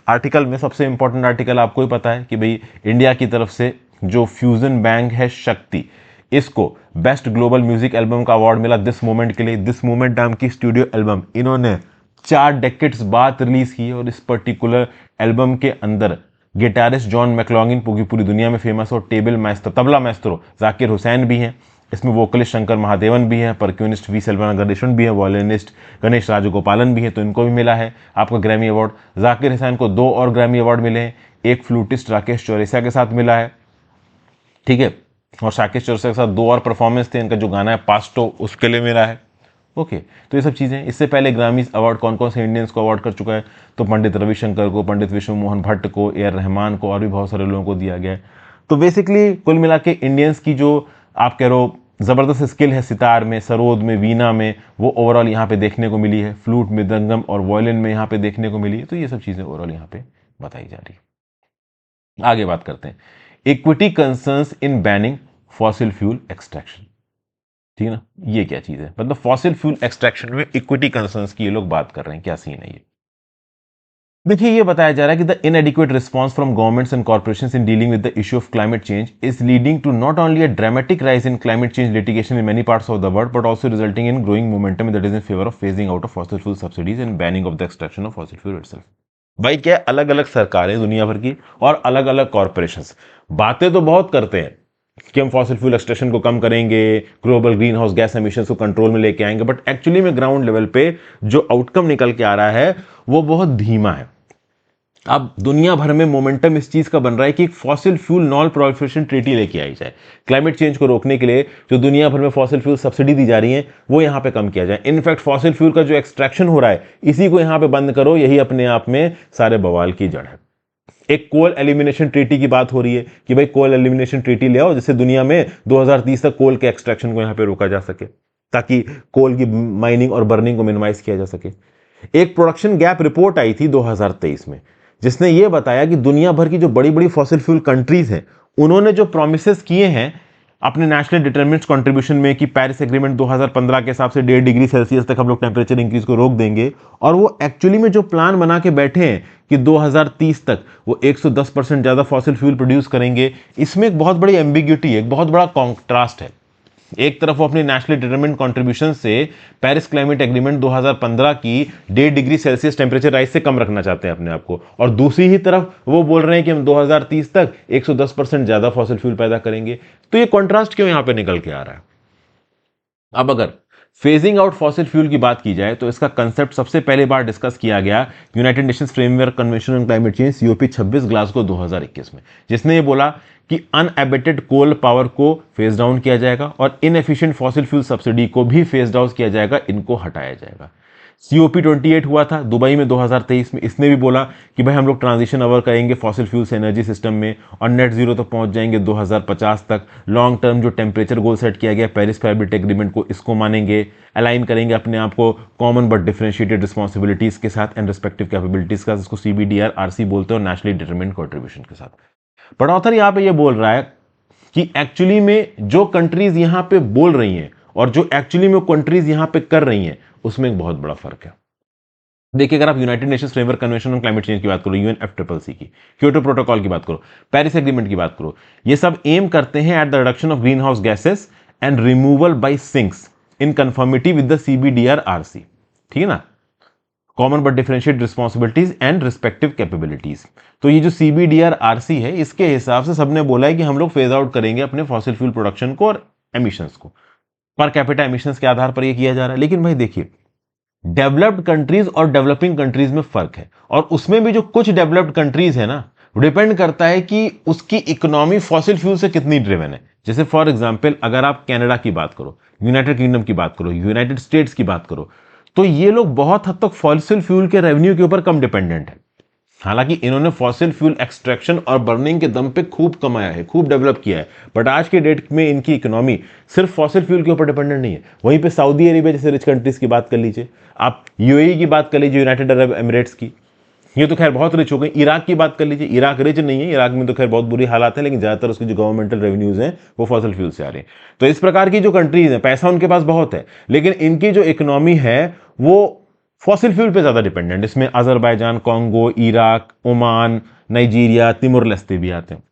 आर्टिकल में सबसे इंपॉर्टेंट आर्टिकल आपको ही पता है कि भाई इंडिया की तरफ से जो फ्यूजन बैंड है शक्ति, इसको बेस्ट ग्लोबल म्यूजिक एल्बम का अवार्ड मिला दिस मोमेंट के लिए। दिस मोमेंट नाम की स्टूडियो एल्बम इन्होंने 4 डेकेड्स बाद रिलीज की और इस पर्टिकुलर एल्बम के अंदर गिटारिस्ट जॉन मैक्लॉगिन पूरी दुनिया में फेमस और टेबल मास्टर तबला मास्टरो जाकिर हुसैन भी हैं। इसमें वोकलिस्ट शंकर महादेवन भी हैं, परक्यूनिस्ट वी सेल्वनागरेशन भी है, वॉयलिनिस्ट गणेश राजगोपालन भी है, तो इनको भी मिला है आपका ग्रैमी अवार्ड। जाकिर हुसैन को 2 और ग्रैमी अवार्ड मिले हैं, एक फ्लूटिस्ट राकेश चौरसिया के साथ मिला है, ठीक है, और राकेश चौरसिया के साथ 2 और परफॉर्मेंस थे, इनका जो गाना है पास्टो उसके लिए मिला है। ओके, तो ये सब चीज़ें। इससे पहले ग्रामी अवार्ड कौन कौन से इंडियंस को अवार्ड कर चुका है, तो पंडित रविशंकर को, पंडित विष्णु मोहन भट्ट को, ए.आर. रहमान को और भी बहुत सारे लोगों को दिया गया है। तो बेसिकली कुल मिला के इंडियंस की जो आप कह रहे हो ज़बरदस्त स्किल है सितार में, सरोद में, वीणा में, वो ओवरऑल यहाँ पे देखने को मिली है। फ्लूट, मृदंगम और वायलिन में यहाँ पे देखने को मिली है। तो ये सब चीज़ें ओवरऑल यहाँ पे बताई जा रही है। आगे बात करते हैं इक्विटी कंसर्न्स इन बैनिंग फॉसिल फ्यूल एक्सट्रैक्शन। ठीक है ना, ये क्या चीज़ है, मतलब फॉसिल फ्यूल एक्सट्रैक्शन में इक्विटी कंसर्न्स की ये लोग बात कर रहे हैं, क्या सीन है ये। देखिए, ये बताया जा रहा है कि the inadequate response from governments and corporations in dealing with the issue of climate change is leading to not only a dramatic rise in climate change litigation in many parts of the world but also resulting in growing momentum that is in favour of phasing out of fossil fuel subsidies and banning of the extraction of fossil fuel itself. भाई क्या, अलग अलग सरकारें दुनिया भर की और अलग अलग कॉर्पोरेशंस बातें तो बहुत करते हैं कि हम फॉसिल फ्यूल एक्सट्रैक्शन को कम करेंगे, global green house gas emissions को कंट्रोल में लेके आएंगे, बट एक्चुअली में ग्राउंड लेवल पे जो आउटकम निकल के आ रहा है वो बहुत धीमा है। अब दुनिया भर में मोमेंटम इस चीज का बन रहा है कि एक fossil fuel non proliferation treaty लेके आई जाए, क्लाइमेट चेंज को रोकने के लिए जो दुनिया भर में फॉसिल फ्यूल सब्सिडी दी जा रही है वो यहां पे कम किया जाए। इनफैक्ट फॉसिल फ्यूल का जो एक्सट्रैक्शन हो रहा है इसी को यहां पे बंद करो, यही अपने आप में सारे बवाल की जड़ है। एक कोल एलिमिनेशन ट्रीटी की बात हो रही है कि भाई कोल एलिमिनेशन ट्रीटी ले आओ जिससे दुनिया में 2030 तक कोल के एक्सट्रैक्शन को यहां पे रोका जा सके, ताकि कोल की माइनिंग और बर्निंग को मिनिमाइज किया जा सके। एक प्रोडक्शन गैप रिपोर्ट आई थी 2023 में जिसने यह बताया कि दुनिया भर की जो बड़ी बड़ी फॉसिल फ्यूल कंट्रीज हैं उन्होंने जो प्रोमिसेस किए हैं अपने नेशनल डिटरमिनेंट्स कंट्रीब्यूशन में कि पेरिस एग्रीमेंट 2015 के हिसाब से 1.5 डिग्री सेल्सियस तक हम लोग टेम्परेचर इंक्रीज को रोक देंगे, और वो एक्चुअली में जो प्लान बना के बैठे हैं कि 2030 तक वो 110% ज्यादा फॉसिल फ्यूल प्रोड्यूस करेंगे, इसमें एक बहुत बड़ी एम्बिग्यूटी है, एक बहुत बड़ा कॉन्ट्रास्ट है। एक तरफ वो अपनी नेशनल डिटरमिनेंट कंट्रीब्यूशन से पेरिस क्लाइमेट एग्रीमेंट 2015 की 1.5 डिग्री सेल्सियस टेम्परेचर राइज से कम रखना चाहते हैं अपने आप को, और दूसरी ही तरफ वो बोल रहे हैं कि हम 2030 तक 110% ज्यादा फॉसिल फ्यूल पैदा करेंगे। तो ये कॉन्ट्रास्ट क्यों यहां पे निकल के आ रहा है। अब अगर फेजिंग आउट फॉसिल फ्यूल की बात की जाए तो इसका कंसेप्ट सबसे पहली बार डिस्कस किया गया United Nations framework convention on climate change COP 26 Glasgow 2021 में, जिसने ये बोला कि अनएबेटेड कोल पावर को फेज डाउन किया जाएगा और इनएफिशिएंट फॉसिल फ्यूल सब्सिडी को भी फेज डाउन किया जाएगा, इनको हटाया जाएगा। COP 28 हुआ था दुबई में 2023 में, इसने भी बोला कि भाई हम लोग ट्रांजिशन ओवर करेंगे फॉसिल फ्यूल से एनर्जी सिस्टम में और नेट जीरो तक पहुंच जाएंगे 2050 तक। लॉन्ग टर्म जो टेम्परेचर गोल सेट किया गया पेरिस क्लाइमेट एग्रीमेंट को, इसको मानेंगे, अलाइन करेंगे अपने आप को कॉमन बट डिफरेंशिएटेड रिस्पॉन्सिबिलिटीज के साथ एंड रिस्पेक्टिव कैपेबिलिटीज का, जिसको CBDR-RC बोलते हैं, और नेशनली डिटरमिन्ड कंट्रीब्यूशन के साथ। बट ऑथर यहां पे ये बोल रहा है कि एक्चुअली में जो कंट्रीज यहां पे बोल रही हैं और जो एक्चुअली में कंट्रीज यहां पे कर रही हैं उसमें एक बहुत बड़ा फर्क है। देखिए, अगर आप United Nations framework convention on climate change की बात करो, UNFCCC की, क्योटो प्रोटोकॉल की बात करो, पेरिस एग्रीमेंट की बात करो, ये सब एम करते हैं at the reduction of greenhouse gases and removal by sinks in conformity with the CBDR-RC। ठीक है ना, common but differentiate responsibilities and respective capabilities. तो ये जो CBDR-RC है इसके हिसाब से सबने बोला है कि हम लोग फेज आउट करेंगे अपने फॉसिल फ्यूल प्रोडक्शन को और एमिशंस को, पर कैपिटा एमिशंस के आधार पर ये किया जा रहा है। लेकिन भाई देखिए, डेवलप्ड कंट्रीज और डेवलपिंग कंट्रीज में फर्क है, और उसमें भी जो कुछ डेवलप्ड कंट्रीज है ना, डिपेंड करता है कि उसकी इकोनॉमी फॉसिल फ्यूल से कितनी ड्रिवन है। जैसे फॉर एग्जांपल अगर आप कनाडा की बात करो, यूनाइटेड किंगडम की बात करो, यूनाइटेड स्टेट्स की बात करो, तो ये लोग बहुत हद तक फॉसिल फ्यूल के रेवेन्यू के ऊपर कम डिपेंडेंट है। हालांकि इन्होंने फॉसिल फ्यूल एक्सट्रैक्शन और बर्निंग के दम पे खूब कमाया है, खूब डेवलप किया है, बट आज के डेट में इनकी इकोनॉमी सिर्फ फॉसिल फ्यूल के ऊपर डिपेंडेंट नहीं है। वहीं पे सऊदी अरेबिया जैसे रिच कंट्रीज की बात कर लीजिए, आप यूएई की बात कर लीजिए, यूनाइटेड अरब एमिरेट्स की, ये तो खैर बहुत रिच हो गई। इराक की बात कर लीजिए, इराक रिच नहीं है, इराक में तो खैर बहुत बुरी हालात है, लेकिन ज्यादातर उसकी जो गवर्नमेंटल रेवेन्यूज हैं वो फॉसिल फ्यूल से आ रहे हैं। तो इस प्रकार की जो कंट्रीज हैं, पैसा उनके पास बहुत है, लेकिन इनकी जो इकोनॉमी है वो फॉसिल फ्यूल पे ज्यादा डिपेंडेंट। इसमें Azerbaijan, Congo, Iraq, Oman, Nigeria, Timor Leste भी आते हैं।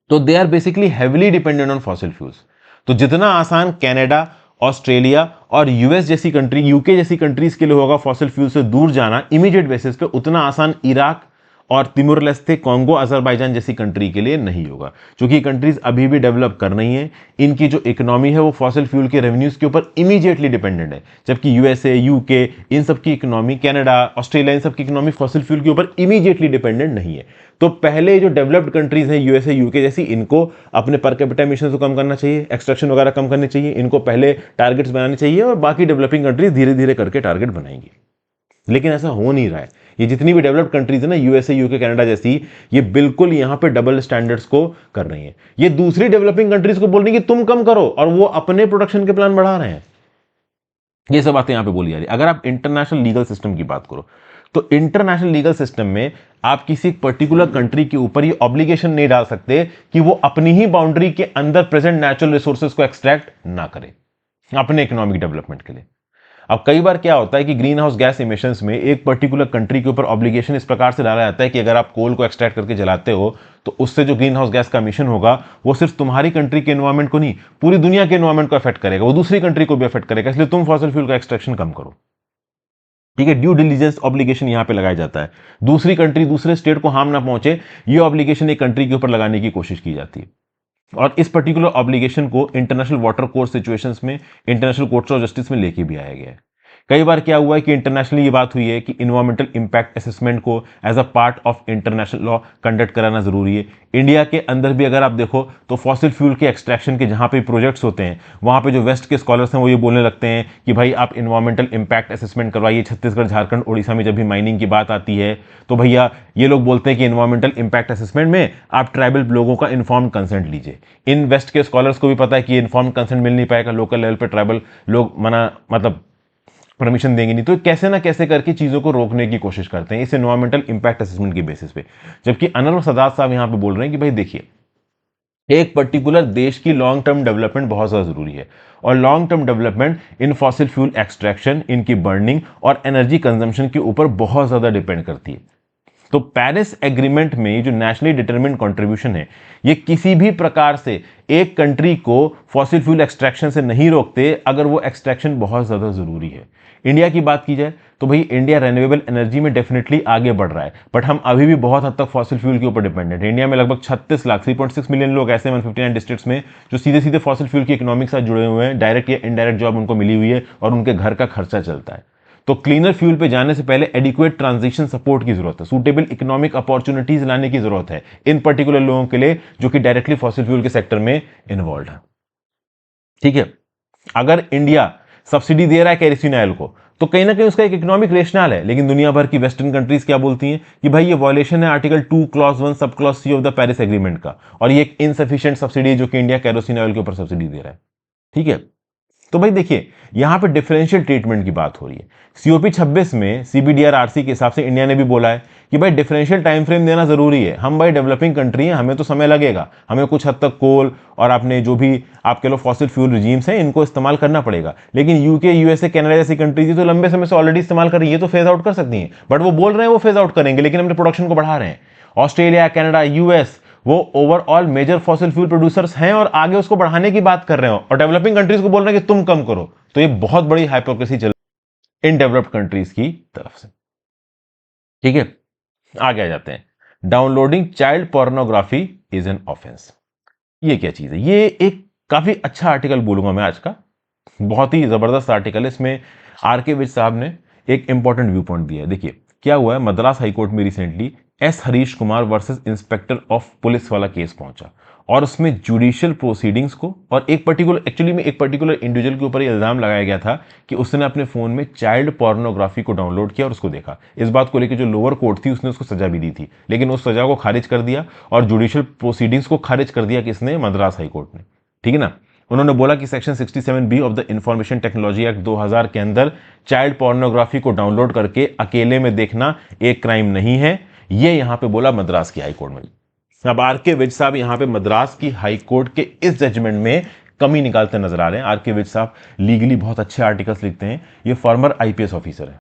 तो they are basically heavily dependent on fossil fuels. तो जितना आसान कनाडा, ऑस्ट्रेलिया और यूएस जैसी कंट्री, यूके जैसी कंट्रीज के लिए होगा फॉसिल फ्यूल से दूर जाना इमीडिएट बेसिस पे, उतना आसान इराक और तिमोर लेस्ते, कॉन्गो, अजरबैजान जैसी कंट्री के लिए नहीं होगा, क्योंकि कंट्रीज अभी भी डेवलप कर रही हैं। इनकी जो इकोनॉमी है वो फॉसिल फ्यूल के रेवेन्यूज के ऊपर इमीडिएटली डिपेंडेंट है, जबकि यूएसए, यूके, इन सब की इकोनॉमी, कनाडा, ऑस्ट्रेलिया, इन सब की इकोनॉमी फॉसिल फ्यूल के ऊपर इमीडिएटली डिपेंडेंट नहीं है। तो पहले जो डेवलप्ड कंट्रीज हैं, यूएसए, यूके जैसी, इनको अपने पर कैपिटा एमिशन को कम करना चाहिए, एक्सट्रैक्शन वगैरह कम करनी चाहिए, इनको पहले टारगेट्स बनाने चाहिए, और बाकी डेवलपिंग कंट्रीज धीरे धीरे करके टारगेट बनाएंगी। लेकिन ऐसा हो नहीं रहा है। ये जितनी भी डेवलप्ड कंट्रीज है ना, यूएसए, यूके, कनाडा जैसी, ये बिल्कुल यहां पे डबल स्टैंडर्ड्स को कर रही हैं। ये दूसरी डेवलपिंग कंट्रीज को बोल रही है कि तुम कम करो, और वो अपने प्रोडक्शन के प्लान बढ़ा रहे हैं। ये सब बातें यहां पे बोली जा रही है। अगर आप इंटरनेशनल लीगल सिस्टम की बात करो, तो इंटरनेशनल लीगल सिस्टम में आप किसी पर्टिकुलर कंट्री के ऊपर ये ऑब्लिगेशन नहीं डाल सकते कि वो अपनी ही बाउंड्री के अंदर प्रेजेंट नेचुरल रिसोर्सेज को एक्सट्रैक्ट ना करे अपने इकोनॉमिक डेवलपमेंट के लिए। अब कई बार क्या होता है कि ग्रीन हाउस गैस इमिशंस में एक पर्टिकुलर कंट्री के ऊपर ऑब्लिगेशन इस प्रकार से डाला जाता है कि अगर आप कोल को एक्सट्रैक्ट करके जलाते हो, तो उससे जो ग्रीन हाउस गैस का इमिशन होगा वो सिर्फ तुम्हारी कंट्री के एनवायरमेंट को नहीं, पूरी दुनिया के एनवायरमेंट को अफेक्ट करेगा, वो दूसरी कंट्री को भी अफेक्ट करेगा, इसलिए तुम फॉसिल फ्यूल का एक्सट्रैक्शन कम करो। ठीक है, ड्यू डिलीजेंस ऑब्लिगेशन यहां पे लगाया जाता है। दूसरी कंट्री, दूसरे स्टेट को हार्म ना पहुंचे, ये ऑब्लिगेशन एक कंट्री के ऊपर लगाने की कोशिश की जाती है। और इस पर्टिकुलर ऑब्लिगेशन को इंटरनेशनल वाटर कोर्ट सिचुएशंस में, इंटरनेशनल कोर्ट्स ऑफ जस्टिस में लेके भी आया गया है। कई बार क्या हुआ है कि इंटरनेशनली ये बात हुई है कि इन्वायरमेंटल इंपैक्ट असेसमेंट को as a part of international law conduct कराना जरूरी है। इंडिया के अंदर भी अगर आप देखो तो फॉसिल फ्यूल के एक्सट्रैक्शन के जहां पे प्रोजेक्ट्स होते हैं, वहां पे जो वेस्ट के स्कॉलर्स हैं वो ये बोलने लगते हैं कि भाई आप इन्वायरमेंटल इंपैक्ट असेसमेंट करवाइए। छत्तीसगढ़, झारखंड, ओडिशा में जब भी माइनिंग की बात आती है तो भैया ये लोग बोलते हैं कि इन्वायरमेंटल इंपैक्ट असेसमेंट में आप ट्राइबल लोगों का इन्फॉर्म्ड कंसेंट लीजिए। इन वेस्ट के स्कॉलर्स को भी पता है कि इन्फॉर्म्ड कंसेंट मिल नहीं पाएगा, लोकल लेवल पर ट्राइबल लोग मना मतलब परमिशन देंगे नहीं, तो कैसे ना कैसे करके चीजों को रोकने की कोशिश करते हैं इस एनवायरमेंटल इंपैक्ट असेसमेंट की बेसिस पे। जबकि अनवर सदात साहब यहां पे बोल रहे हैं कि भाई देखिए, एक पर्टिकुलर देश की लॉन्ग टर्म डेवलपमेंट बहुत ज्यादा जरूरी है, और long term development in fossil fuel extraction, इनकी बर्निंग और एनर्जी कंजम्पशन के ऊपर बहुत ज्यादा डिपेंड करती है। तो पेरिस एग्रीमेंट में जो नेशनली डिटरमिन्ड कंट्रीब्यूशन है, ये किसी भी प्रकार से एक कंट्री को फॉसिल फ्यूल एक्सट्रैक्शन से नहीं रोकते अगर वो एक्सट्रैक्शन बहुत ज्यादा जरूरी है। इंडिया की बात की जाए तो भाई इंडिया रेन्यूएबल एनर्जी में डेफिनेटली आगे बढ़ रहा है, बट हम अभी भी बहुत हद तक फॉसिल फ्यूल के ऊपर डिपेंडेंट है। इंडिया में लगभग 36 लाख 3.6 मिलियन लोग ऐसे 159 डिस्ट्रिक्ट्स में जो सीधे सीधे फॉसिल फ्यूल की इकोनॉमिक साथ जुड़े हुए हैं, डायरेक्ट या इनडायरेक्ट जॉब उनको मिली हुई है और उनके घर का खर्चा चलता है। तो क्लीनर फ्यूल पे जाने से पहले एडिक्वेट ट्रांजिशन सपोर्ट की जरूरत है, सूटेबल इकोनॉमिक अपॉर्चुनिटीज लाने की जरूरत है इन पर्टिकुलर लोगों के लिए जो कि डायरेक्टली फॉसिल फ्यूल के सेक्टर में इन्वॉल्व है। ठीक है, अगर इंडिया सब्सिडी दे रहा है केरोसिन ऑयल को, तो कहीं ना कहीं उसका एक इकोनॉमिक रेशनल है, लेकिन दुनिया भर की वेस्टर्न कंट्रीज क्या बोलती हैं कि भाई ये वॉयलेशन है article 2 clause 1 sub clause C of the Paris agreement का, और ये एक इनसफिशिएंट सब्सिडी जो कि इंडिया केरोसिन ऑयल के ऊपर सब्सिडी दे रहा है। ठीक है, तो भाई देखिए यहां पे डिफरेंशियल ट्रीटमेंट की बात हो रही है। सीओपी 26 में सीबीडीआरआरसी के हिसाब से इंडिया ने भी बोला है कि भाई डिफरेंशियल टाइम फ्रेम देना जरूरी है। हम भाई डेवलपिंग कंट्री हैं, हमें तो समय लगेगा, हमें कुछ हद तक कोल और आपने जो भी आपके लोग फॉसिल फ्यूल रिजीम्स हैं इनको इस्तेमाल करना पड़ेगा। लेकिन यूके, यूएसए, कनाडा जैसी कंट्रीज तो लंबे समय से ऑलरेडी इस्तेमाल कर रही है, तो फेज आउट कर सकती हैं, बट वो बोल रहे हैं वो फेज आउट करेंगे, लेकिन अपने प्रोडक्शन को बढ़ा रहे हैं। ऑस्ट्रेलिया, कनाडा, यूएस वो overall major fossil fuel producers हैं और आगे उसको बढ़ाने की बात कर रहे हो, और डेवलपिंग कंट्रीज को बोल रहे हैं कि तुम कम करो। तो ये बहुत बड़ी हाइपोक्रेसी चल इन डेवलप्ड कंट्रीज की तरफ से। ठीक है, आगे आ जाते हैं। Downloading child pornography is an offence. ये क्या चीज है? ये एक काफी अच्छा आर्टिकल बोलूंगा मैं आज का, बहुत ही जबरदस्त आर्टिकल है। इसमें आर के विज साहब ने एक इंपॉर्टेंट व्यू पॉइंट दिया है। देखिए क्या हुआ है, मद्रास हाईकोर्ट में recently S Harish Kumar versus inspector of police वाला केस पहुंचा, और उसमें जुडिशियल प्रोसीडिंग्स को और एक पर्टिकुलर इंडिविजुअल के ऊपर इल्जाम लगाया गया था कि उसने अपने फोन में चाइल्ड पोर्नोग्राफी को डाउनलोड किया और उसको देखा। इस बात को लेकर जो लोअर कोर्ट थी उसने उसको सजा भी दी थी, लेकिन उस सजा को खारिज कर दिया और जुडिशियल प्रोसीडिंग्स को खारिज कर दिया किसने? मद्रास हाईकोर्ट ने। ठीक है ना। उन्होंने बोला कि section 67B of the information technology act 2000 के अंदर चाइल्ड पोर्नोग्राफी को डाउनलोड करके अकेले में देखना एक क्राइम नहीं है। ये यहां पे बोला मद्रास की हाईकोर्ट में। अब आर के विज साहब यहां पे मद्रास की हाईकोर्ट के इस जजमेंट में कमी निकालते नजर आ रहे हैं। आर के विज साहब लीगली बहुत अच्छे आर्टिकल्स लिखते हैं, ये फॉर्मर आईपीएस ऑफिसर है।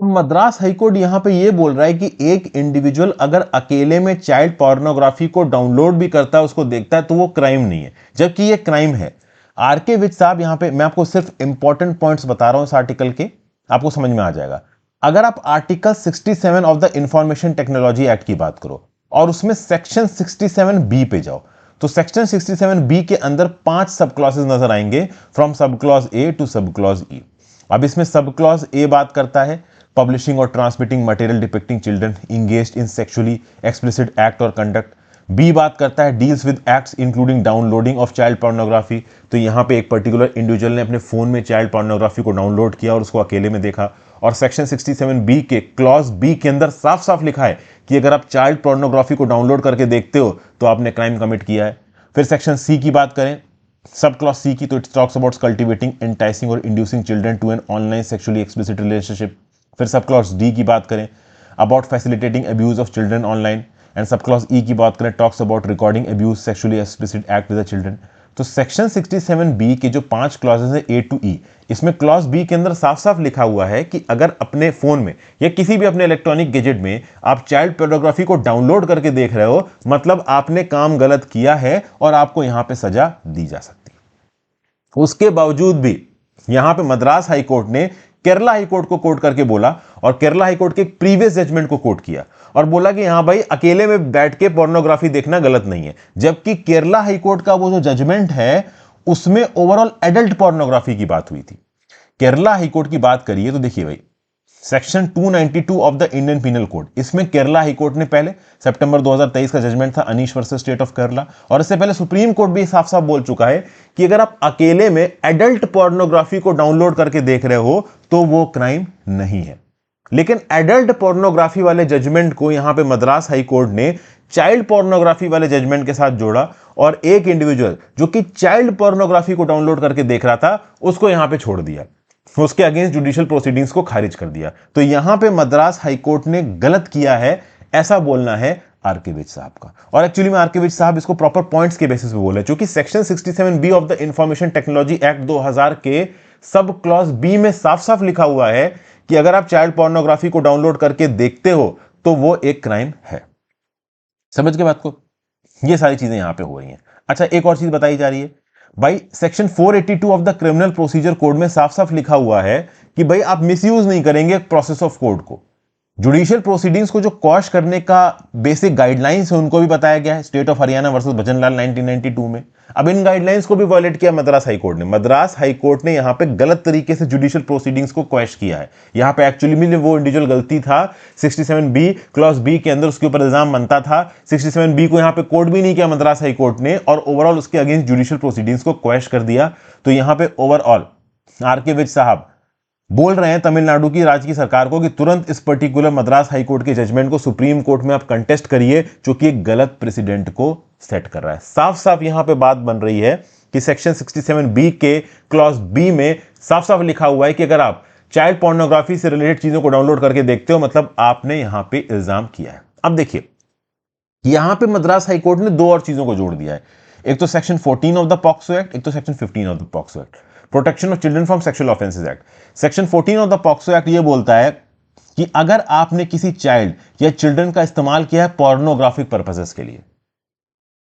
मद्रास हाईकोर्ट यहां पे ये बोल रहा है कि एक इंडिविजुअल अगर अकेले में चाइल्ड पोर्नोग्राफी को डाउनलोड भी करता है, उसको देखता है, तो वो क्राइम नहीं है, जबकि ये क्राइम है। आर के विज साहब यहां पे मैं आपको सिर्फ इंपॉर्टेंट पॉइंट्स बता रहा हूं इस आर्टिकल के, आपको समझ में आ जाएगा। अगर आप article 67 of the information technology act की बात करो और उसमें सेक्शन 67B पे जाओ, तो सेक्शन 67B के अंदर 5 सब क्लॉसेज नजर आएंगे, from sub clause A to sub clause E. अब इसमें सब क्लॉज ए बात करता है पब्लिशिंग और transmitting material depicting children engaged in sexually explicit act और कंडक्ट। बी बात करता है deals with acts including downloading of child pornography, तो यहां पे एक पर्टिकुलर इंडिविजुअल ने अपने फोन में चाइल्ड पोर्नोग्राफी को डाउनलोड किया और उसको अकेले में देखा। और सेक्शन 67B के क्लॉज बी के अंदर साफ साफ लिखा है कि अगर आप चाइल्ड पोर्नोग्राफी को डाउनलोड करके देखते हो तो आपने क्राइम कमिट किया है। फिर सेक्शन सी की बात करें, सब क्लॉज सी की, तो it talks about cultivating, enticing और inducing children to an online sexually explicit relationship. फिर सब क्लॉज डी की बात करें, about facilitating abuse of children online. And sub clause E की बात करें, talks about recording abuse sexually explicit act with the children. तो सेक्शन 67B के जो 5 क्लॉजेज है ए टू ई, इसमें क्लॉज बी के अंदर साफ साफ लिखा हुआ है कि अगर अपने फोन में या किसी भी अपने इलेक्ट्रॉनिक गैजेट में आप चाइल्ड पोर्नोग्राफी को डाउनलोड करके देख रहे हो, मतलब आपने काम गलत किया है और आपको यहां पे सजा दी जा सकती है। उसके बावजूद भी यहां पे मद्रास हाईकोर्ट ने केरला हाईकोर्ट को कोट करके बोला और केरला हाईकोर्ट के प्रीवियस जजमेंट को कोट किया और बोला कि हां भाई अकेले में बैठ के पोर्नोग्राफी देखना गलत नहीं है। जबकि केरला हाईकोर्ट का वो जो जजमेंट है उसमें ओवरऑल एडल्ट पोर्नोग्राफी की बात हुई थी। केरला हाईकोर्ट की बात करिए तो देखिए भाई, section 292 of the Indian penal code, इसमें केरला हाईकोर्ट ने पहले सितंबर 2023 का जजमेंट था Anish versus state of Kerala, और इससे पहले सुप्रीम कोर्ट भी साफ साफ बोल चुका है कि अगर आप अकेले में एडल्ट पोर्नोग्राफी को डाउनलोड करके देख रहे हो तो वो क्राइम नहीं है। लेकिन एडल्ट पोर्नोग्राफी वाले जजमेंट को यहां पे मद्रास हाईकोर्ट ने चाइल्ड पोर्नोग्राफी वाले जजमेंट के साथ जोड़ा और एक इंडिविजुअल जो कि चाइल्ड पोर्नोग्राफी को डाउनलोड करके देख रहा था उसको यहां पे छोड़ दिया, उसके अगेंस्ट जुडिशियल प्रोसीडिंग्स को खारिज कर दिया। तो यहां पे मद्रास हाईकोर्ट ने गलत किया है, ऐसा बोलना है आरके विज साहब का। और एक्चुअली में आरके विज साहब इसको प्रॉपर पॉइंट्स के बेसिस पे बोले, क्योंकि section 67B of the information technology act 2000 के सब क्लॉज बी में साफ साफ लिखा हुआ है कि अगर आप चाइल्ड पोर्नोग्राफी को डाउनलोड करके देखते हो तो वो एक क्राइम है। समझ के बात को? ये सारी चीजें यहां पे हो रही हैं। अच्छा, एक और चीज बताई जा रही है भाई, section 482 of the criminal procedure code में साफ साफ लिखा हुआ है कि भाई आप मिसयूज नहीं करेंगे प्रोसेस ऑफ कोड को। जुडिशियल प्रोसीडिंग्स को जो क्वॉश करने का बेसिक गाइडलाइंस है उनको भी बताया गया है state of Haryana versus Bhajanlal 1992 में। अब इन गाइडलाइंस को भी वायलेट किया मद्रास हाईकोर्ट ने। मद्रास हाईकोर्ट ने यहां पे गलत तरीके से जुडिशियल प्रोसीडिंग्स को क्वॉश किया है। यहां पे एक्चुअली में वो इंडिविजुअल गलती था 67B क्लॉज बी के अंदर उसके ऊपर इल्जाम बनता था। 67B को यहां पे कोट भी नहीं किया मद्रास हाईकोर्ट ने और ओवरऑल उसके अगेंस्ट जुडिशियल प्रोसीडिंग्स को क्वॉश कर दिया। तो यहां पे ओवरऑल आरके विज साहब बोल रहे हैं तमिलनाडु की राज्य की सरकार को कि तुरंत इस पर्टिकुलर मद्रास हाईकोर्ट के जजमेंट को सुप्रीम कोर्ट में आप कंटेस्ट करिए, क्योंकि एक गलत प्रेसिडेंट को सेट कर रहा है। साफ साफ यहां पे बात बन रही है कि सेक्शन 67B के क्लॉज बी में साफ साफ लिखा हुआ है कि अगर आप चाइल्ड पोर्नोग्राफी से रिलेटेड चीजों को डाउनलोड करके देखते हो, मतलब आपने यहां पे इल्जाम किया है। अब देखिए, यहां पे मद्रास हाईकोर्ट ने 2 और चीजों को जोड़ दिया है। एक तो section 14 of the POCSO act, एक तो section 15 of the POCSO act, protection of children from sexual offences act. Section 14 of the POCSO act ये बोलता है कि अगर आपने किसी चाइल्ड या चिल्ड्रन का इस्तेमाल किया है पोर्नोग्राफिक पर्पसेस के लिए,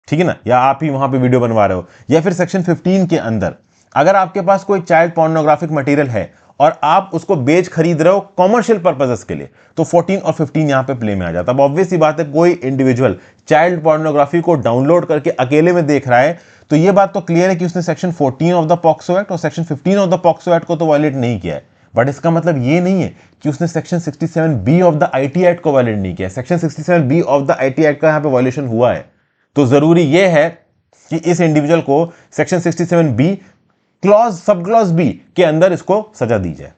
ठीक है ना, या आप ही वहां पे वीडियो बनवा रहे हो, या फिर सेक्शन 15 के अंदर अगर आपके पास कोई चाइल्ड पोर्नोग्राफिक मटेरियल है और आप उसको बेच खरीद रहे हो कॉमर्शियल पर्पसेस के लिए, तो 14 और 15 यहां पे प्ले में आ जाता है। अब ऑब्वियस सी बात है, कोई इंडिविजुअल चाइल्ड पोर्नोग्राफी को डाउनलोड करके अकेले में देख रहा है तो ये बात तो क्लियर है कि उसने section 14 of the POCSO act और section 15 of the POCSO act को तो वायलेट नहीं किया है। बट इसका मतलब ये नहीं है कि उसने section 67B of the IT act को वायलेट नहीं किया। Section 67B of the IT act का यहां पे वायलेशन हुआ है। तो जरूरी यह है कि इस इंडिविजुअल को section 67B clause sub clause B के अंदर इसको सजा दी जाए,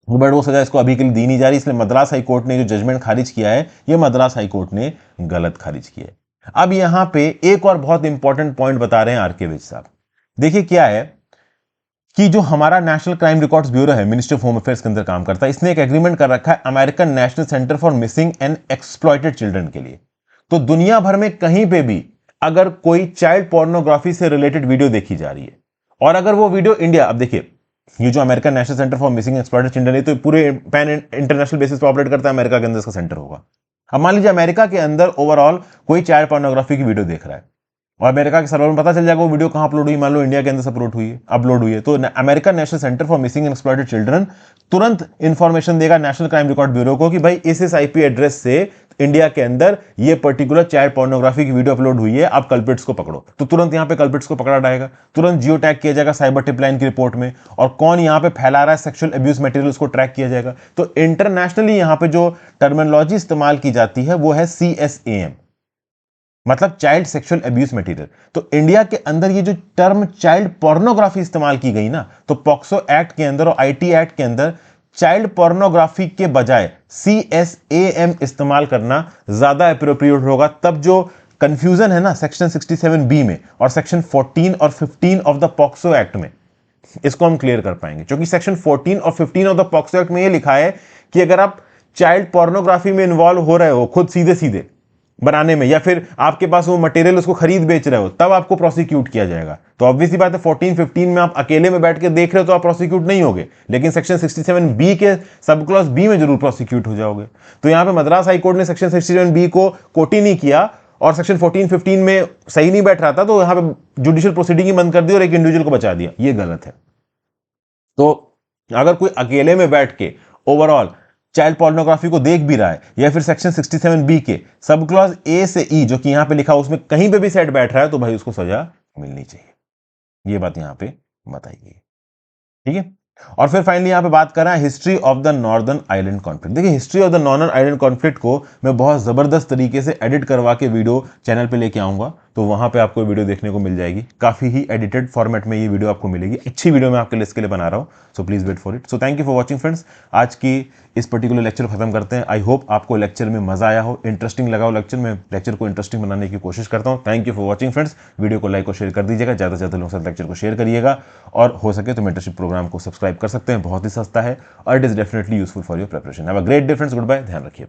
बट वो सजा इसको अभी के लिए दी नहीं जा रही। इसलिए मद्रास हाई कोर्ट ने जो जजमेंट खारिज किया है, ये मद्रास हाई कोर्ट ने गलत खारिज किया है। अब यहां पे एक और बहुत इंपॉर्टेंट पॉइंट बता रहे हैं आरके विज साहब। देखिए क्या है कि जो हमारा नेशनल क्राइम रिकॉर्ड्स ब्यूरो है, मिनिस्ट्री ऑफ होम अफेयर्स के अंदर काम करता है, इसने एक एग्रीमेंट कर रखा है American national centre for missing and exploited children के लिए। तो दुनिया भर में कहीं पे भी अगर कोई चाइल्ड पोर्नोग्राफी से रिलेटेड वीडियो देखी जा रही है, और अगर वो वीडियो इंडिया, अब देखिए ये जो American national centre for missing exploited children है तो पूरे पैन इंटरनेशनल बेसिस पर ऑपरेट करता है, अमेरिका के अंदर इसका सेंटर होगा। अब मान लीजिए अमेरिका के अंदर ओवरऑल कोई चाइल्ड पोर्नोग्राफी की वीडियो देख रहा है, और अमेरिका के सर्वर में पता चल जाएगा वो वीडियो कहां अपलोड हुई, मान लो इंडिया के अंदर से अपलोड हुई है, तो American national centre for missing and exploited children तुरंत इंफॉर्मेशन देगा नेशनल क्राइम रिकॉर्ड ब्यूरो को कि भाई इस आईपी एड्रेस से इंडिया के अंदर ये पर्टिकुलर चाइल्ड पोर्नोग्राफी की वीडियो अपलोड हुई है, आप कल्प्रिट्स को पकड़ो। तो तुरंत यहां पे कल्प्रिट्स को पकड़ा जाएगा, तुरंत जियो टैग किया जाएगा साइबर टिपलाइन की रिपोर्ट में, और कौन यहां पे फैला रहा है सेक्सुअल अब्यूज मटेरियल उसको ट्रैक किया जाएगा। तो इंटरनेशनली यहां पे जो टर्मिनोलॉजी इस्तेमाल की जाती है वो है CSAM, मतलब चाइल्ड सेक्सुअल अब्यूज मटेरियल। तो इंडिया के अंदर ये जो टर्म चाइल्ड पोर्नोग्राफी इस्तेमाल की गई ना, तो पॉक्सो एक्ट के अंदर और IT एक्ट के अंदर चाइल्ड पोर्नोग्राफी के बजाय CSAM इस्तेमाल करना ज्यादा एप्रोप्रिएट होगा। तब जो कंफ्यूजन है ना सेक्शन 67B में और सेक्शन 14 और 15 ऑफ द पॉक्सो एक्ट में, इसको हम क्लियर कर पाएंगे। क्योंकि सेक्शन 14 और 15 ऑफ द पॉक्सो एक्ट में यह लिखा है कि अगर आप चाइल्ड पोर्नोग्राफी में इन्वॉल्व हो रहे हो खुद सीधे सीधे बनाने में, या फिर आपके पास वो मटेरियल उसको खरीद बेच रहे हो, तब आपको प्रोसिक्यूट किया जाएगा। तो ऑब्वियसली बात है 14-15 में आप अकेले में बैठ के देख रहे हो तो आप प्रोसिक्यूट नहीं होगे, लेकिन सेक्शन 67B के सब क्लॉज B में जरूर प्रोसिक्यूट हो जाओगे। तो यहां पे मद्रास हाई कोर्ट ने सेक्शन 67B को कोट ही नहीं किया और सेक्शन 14-15 में सही नहीं बैठ रहा था, तो यहां पे जुडिशियल प्रोसीडिंग ही बंद कर दी और एक इंडिविजुअल को बचा दिया। ये गलत है। तो अगर कोई अकेले में बैठ के ओवरऑल चाइल्ड पोर्नोग्राफी को देख भी रहा है, या फिर सेक्शन 67B के सब क्लॉज A से E जो कि यहां पे लिखा उसमें कहीं पे भी सेट बैठ रहा है, तो भाई उसको सजा मिलनी चाहिए। ये बात यहां पे बताई गई, ठीक है। और फिर फाइनली यहां पे बात कर रहा है history of the Northern Island conflict. देखिए history of the Northern Island conflict को मैं बहुत जबरदस्त तरीके से एडिट करवा के वीडियो चैनल पे लेके आऊंगा, तो वहां पे आपको वीडियो देखने को मिल जाएगी। काफी ही एडिटेड फॉर्मेट में ये वीडियो आपको मिलेगी, अच्छी वीडियो मैं आपके लिए इसके लिए बना रहा हूं, so please wait for it. So thank you for watching friends. आज की इस पर्टिकुलर लेक्चर को खत्म करते हैं। आई होप आपको लेक्चर में मजा आया हो, इंटरेस्टिंग लगा हो लेक्चर में। लेक्चर को इंटरेस्टिंग बनाने की कोशिश करता हूं। Thank you for watching friends. Video को लाइक और शेयर कर दीजिएगा, ज्यादा से ज्यादा लोगों के साथ लेक्चर को शेयर करिएगा, और हो सके तो मेंटरशिप प्रोग्राम को सब्सक्राइब कर सकते हैं, बहुत ही सस्ता है और it is definitely useful for your preparation. Have a great day friends, goodbye, ध्यान रखिए।